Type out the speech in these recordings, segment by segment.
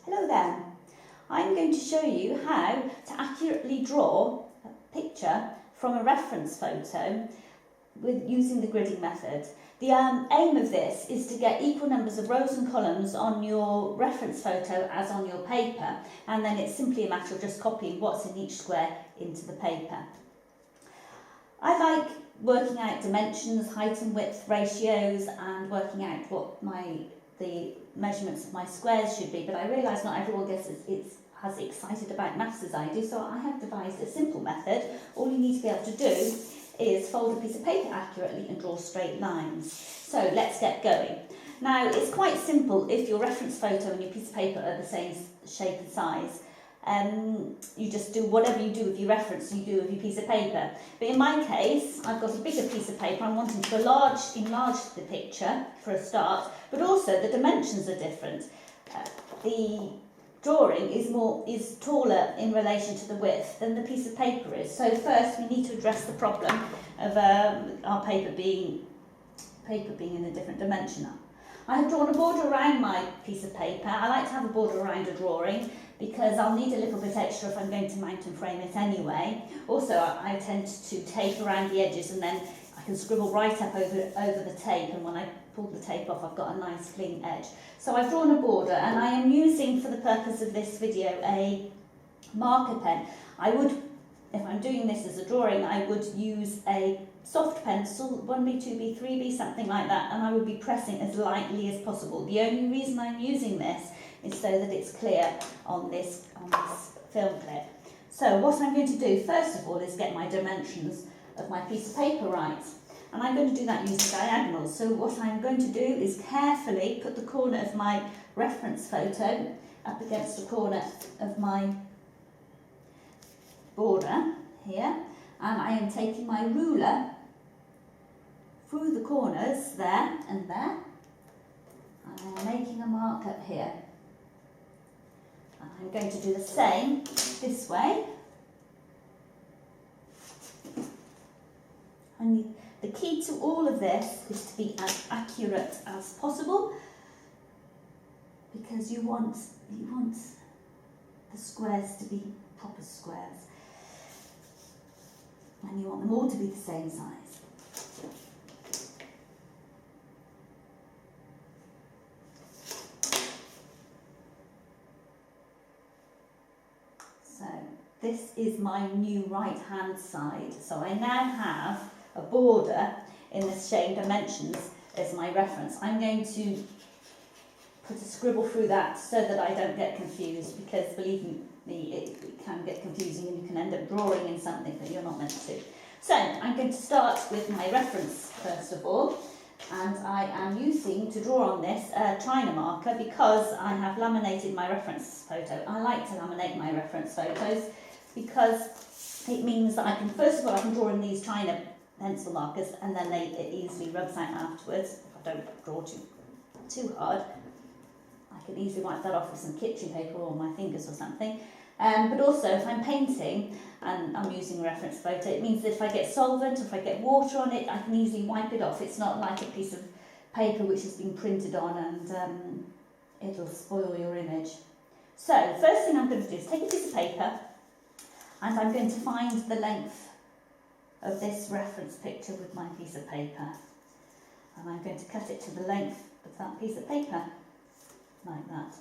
Hello there. I'm going to show you how to accurately draw a picture from a reference photo with using the gridding method. The aim of this is to get equal numbers of rows and columns on your reference photo as on your paper, and then it's simply a matter of just copying what's in each square into the paper. I like working out dimensions, height and width ratios, and working out what the measurements of my squares should be, but I realise not everyone gets as excited about maths as I do, so I have devised a simple method. All you need to be able to do is fold a piece of paper accurately and draw straight lines. So let's get going. Now, it's quite simple if your reference photo and your piece of paper are the same shape and size. You just do whatever you do with your reference, you do with your piece of paper. But in my case, I've got a bigger piece of paper. I'm wanting to enlarge the picture for a start, but also the dimensions are different. The drawing is taller in relation to the width than the piece of paper is. So first we need to address the problem of our paper being in a different dimension. I have drawn a border around my piece of paper. I like to have a border around a drawing because I'll need a little bit extra if I'm going to mount and frame it anyway. Also, I tend to tape around the edges, and then I can scribble right up over the tape, and when I pull the tape off, I've got a nice clean edge. So I've drawn a border, and I am using, for the purpose of this video, a marker pen. I would, if I'm doing this as a drawing, I would use a soft pencil, 1B, 2B, 3B, something like that, and I would be pressing as lightly as possible. The only reason I'm using this is so that it's clear on this film clip. So what I'm going to do first of all is get my dimensions of my piece of paper right, and I'm going to do that using diagonals. So what I'm going to do is carefully put the corner of my reference photo up against the corner of my border here, and I am taking my ruler through the corners there and there, and I'm making a mark up here. And I'm going to do the same this way. And the key to all of this is to be as accurate as possible, because you want the squares to be proper squares, and you want them all to be the same size. So this is my new right hand side. So I now have a border in the same dimensions as my reference. I'm going to put a scribble through that so that I don't get confused, because believe me, it can get confusing and you can end up drawing in something that you're not meant to. So I'm going to start with my reference first of all, and I am using, to draw on this, a China marker, because I have laminated my reference photo. I like to laminate my reference photos because it means that I can, first of all, I can draw in these China pencil markers, and then it easily rubs out afterwards. If I don't draw too hard, I can easily wipe that off with some kitchen paper or my fingers or something. But also, if I'm painting and I'm using a reference photo, it means that if I get solvent, if I get water on it, I can easily wipe it off. It's not like a piece of paper which has been printed on and it'll spoil your image. So the first thing I'm going to do is take a piece of paper, and I'm going to find the length of this reference picture with my piece of paper, and I'm going to cut it to the length of that piece of paper, like that.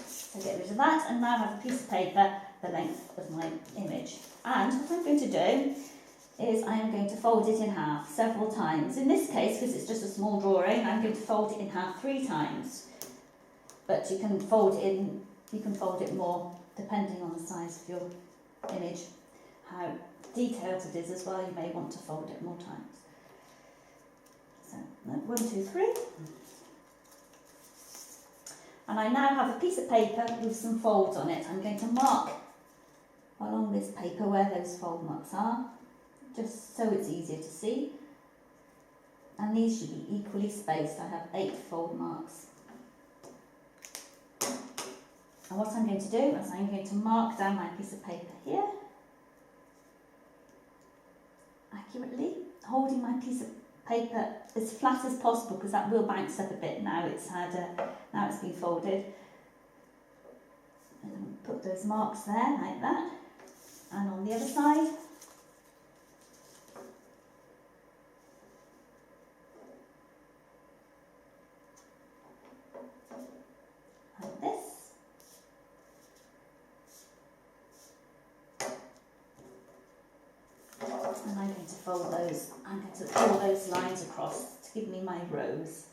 So get rid of that, and now I have a piece of paper the length of my image. And what I'm going to do is I am going to fold it in half several times. In this case, because it's just a small drawing, I'm going to fold it in half 3 times. But you can fold it more depending on the size of your image, how detailed it is as well. You may want to fold it more times. So 1, 2, 3. And I now have a piece of paper with some folds on it. I'm going to mark along this paper where those fold marks are, just so it's easier to see. And these should be equally spaced. I have 8 fold marks. And what I'm going to do is I'm going to mark down my piece of paper here, accurately, holding my piece of paper as flat as possible because that will bounce up a bit now now it's been folded. And put those marks there like that, and on the other side. Like this. And I'm going to fold those, I'm going to pull those lines across to give me my rose.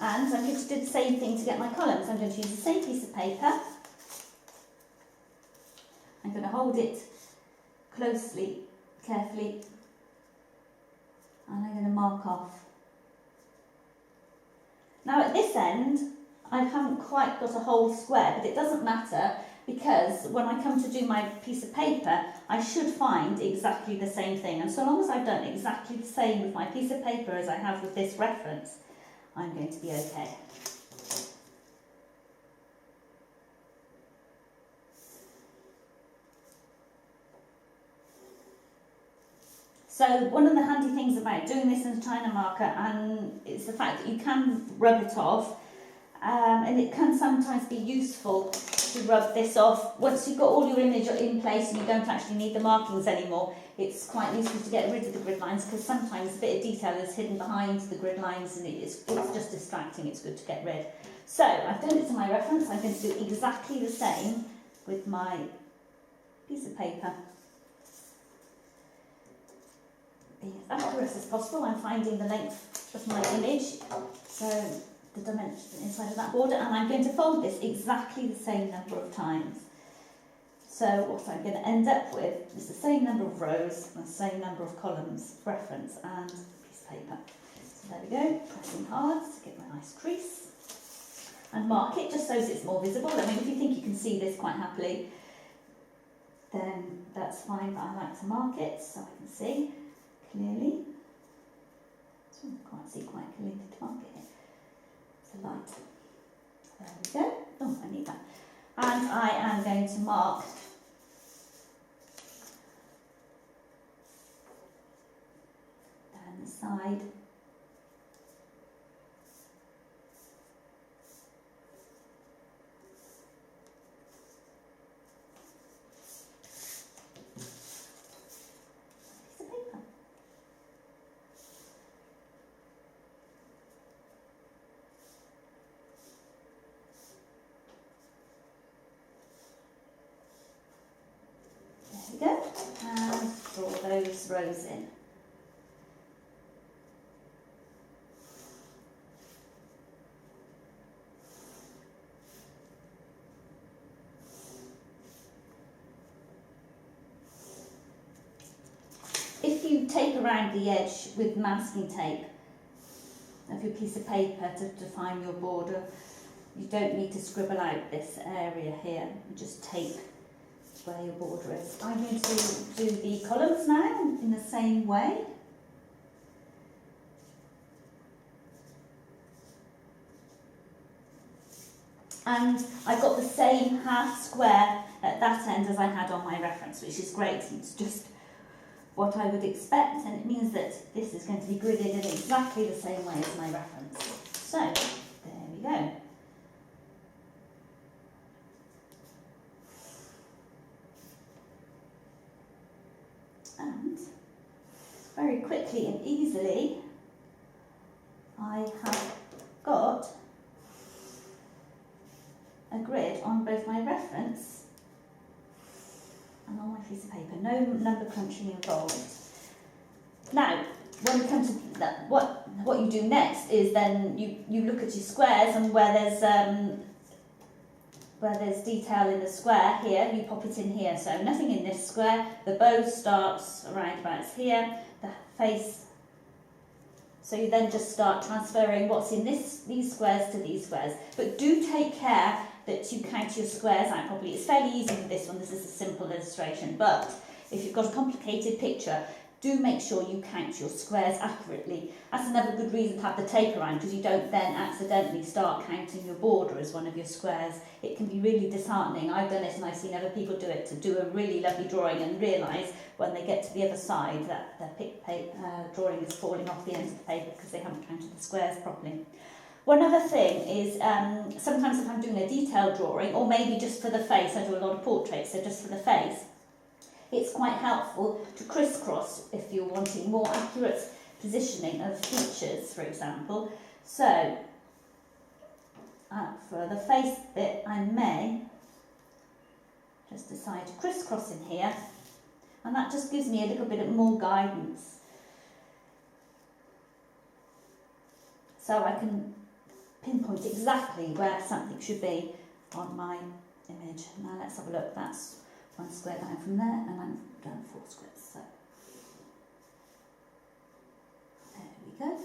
And I'm going to do the same thing to get my columns. I'm going to use the same piece of paper. I'm going to hold it closely, carefully, and I'm going to mark off. Now at this end, I haven't quite got a whole square, but it doesn't matter because when I come to do my piece of paper, I should find exactly the same thing. And so long as I've done exactly the same with my piece of paper as I have with this reference, I'm going to be okay. So one of the handy things about doing this in a China marker is the fact that you can rub it off, and it can sometimes be useful to rub this off. Once you've got all your image in place and you don't actually need the markings anymore, it's quite useful to get rid of the grid lines because sometimes a bit of detail is hidden behind the grid lines and it's just distracting. It's good to get rid. So I've done it to my reference. I'm going to do exactly the same with my piece of paper. Being as accurate as possible, I'm finding the length of my image, so the dimension inside of that border, and I'm going to fold this exactly the same number of times. So what I'm going to end up with is the same number of rows and the same number of columns, reference and piece of paper. So there we go, pressing hard to get my nice crease. And mark it just so it's more visible. I mean, if you think you can see this quite happily, then that's fine, but I like to mark it so I can see clearly. So I can't see quite clearly to mark it. It's a light. There we go. Oh, I need that. And I am going to mark down the side. There we go, and draw those rows in. If you tape around the edge with masking tape of your piece of paper to define your border, you don't need to scribble out this area here, you just tape where your border is. I'm going to do the columns now in the same way. And I've got the same half square at that end as I had on my reference, which is great. It's just what I would expect, and it means that this is going to be gridded in exactly the same way as my reference. So, there we go. And very quickly and easily, I have got a grid on both my reference and on my piece of paper. No number crunching involved. Now, when we come to that, what you do next is then you look at your squares, and where there's detail in the square here, you pop it in here. So nothing in this square. The bow starts around about here. The face. So you then just start transferring what's in these squares to these squares. But do take care that you count your squares out properly. It's fairly easy with this one. This is a simple illustration. But if you've got a complicated picture, do make sure you count your squares accurately. That's another good reason to have the tape around, because you don't then accidentally start counting your border as one of your squares. It can be really disheartening. I've done it and I've seen other people do it, to do a really lovely drawing and realise when they get to the other side that their drawing is falling off the end of the paper because they haven't counted the squares properly. One other thing is, sometimes if I'm doing a detailed drawing, or maybe just for the face, I do a lot of portraits, so just for the face, it's quite helpful to crisscross if you're wanting more accurate positioning of features, for example. So, for the face bit, I may just decide to crisscross in here, and that just gives me a little bit more guidance. So I can pinpoint exactly where something should be on my image. Now let's have a look. That's one square down from there, and I've done 4 squares. So there we go.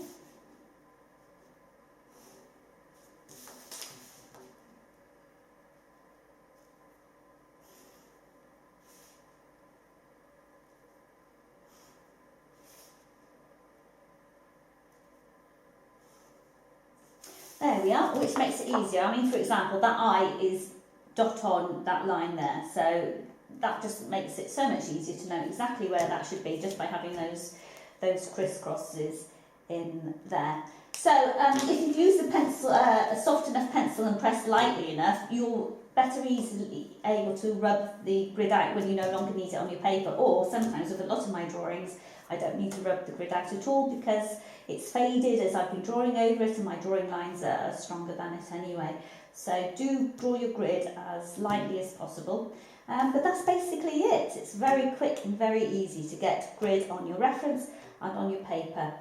There we are, which makes it easier. I mean, for example, that eye is dot on that line there, so that just makes it so much easier to know exactly where that should be just by having those crisscrosses in there. So if you've used a pencil, a soft enough pencil and pressed lightly enough, you'll better easily able to rub the grid out when you no longer need it on your paper. Or sometimes with a lot of my drawings, I don't need to rub the grid out at all because it's faded as I've been drawing over it, and my drawing lines are stronger than it anyway. So do draw your grid as lightly as possible. But that's basically it. It's very quick and very easy to get grid on your reference and on your paper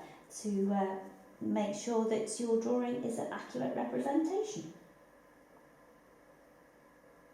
to make sure that your drawing is an accurate representation.